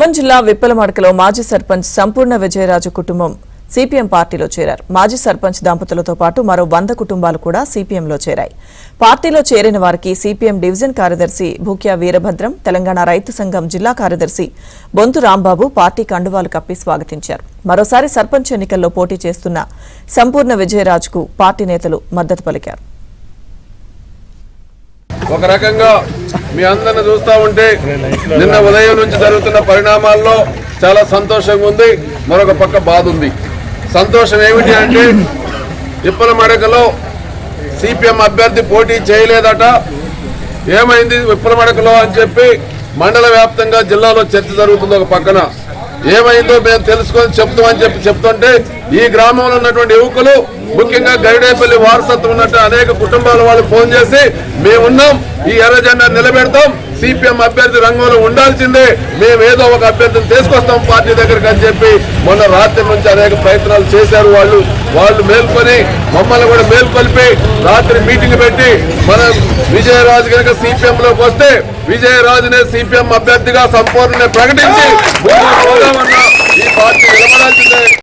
ఖమ్మం జిల్లా విప్పలమడకలో మాజీ సర్పంచ్ సంపూర్ణ విజయరాజు కుటుంబం సిపిఎం పార్టీలో చేరారు. మాజీ సర్పంచ్ దంపతులతో పాటు మరో 100 కుటుంబాలు కూడా సిపిఎంలో చేరాయి. పార్టీలో చేరిన వారికి సిపిఎం డివిజన్ కార్యదర్శి భూక్యా వీరభద్రం, తెలంగాణ రైతు సంఘం జిల్లా కార్యదర్శి బొంతు రాంబాబు పార్టీ కండువాలు కప్పి స్వాగతించారు. మరోసారి సర్పంచ్ ఎన్నికల్లో పోటీ చేస్తున్న సంపూర్ణ విజయరాజుకు పార్టీ నేతలు మద్దతు పలికారు. ఒక రకంగా మీ అందరిని చూస్తూ ఉంటే నిన్న ఉదయం నుంచి జరుగుతున్న పరిణామాల్లో చాలా సంతోషంగా ఉంది, మరొక పక్క బాధ ఉంది. సంతోషం ఏమిటి అంటే విప్పలమడకలో సిపిఎం అభ్యర్థి పోటీ చేయలేదట, ఏమైంది విప్పలమడకలో అని చెప్పి మండల వ్యాప్తంగా జిల్లాలో చర్చ జరుగుతుంది. ఒక పక్కన ఏమైందో మేము తెలుసుకొని చెప్తామని చెప్తుంటే ఈ గ్రామంలో ఉన్నటువంటి యువకులు, ముఖ్యంగా గరిడేపల్లి వారసత్వం ఉన్నట్టు అనేక కుటుంబాల వాళ్ళు ఫోన్ చేసి మేమున్నాం, ఈ ఎర్ర జెండా నిలబెడతాం, సిపిఎం అభ్యర్థి రంగంలో ఉండాల్సిందే, మేము ఏదో ఒక అభ్యర్థిని తీసుకొస్తాం పార్టీ దగ్గరికి అని చెప్పి మొన్న రాత్రి నుంచి అనేక ప్రయత్నాలు చేశారు. వాళ్ళు మేల్కొని మమ్మల్ని కూడా మేల్కొల్పి రాత్రి మీటింగ్ పెట్టి మన విజయరాజు కనుక సిపిఎంలోకి వస్తే విజయరాజునే సిపిఎం అభ్యర్థిగా సంపూర్ణ ప్రకటించి ఈ పార్టీ నిలబడాల్సిందే.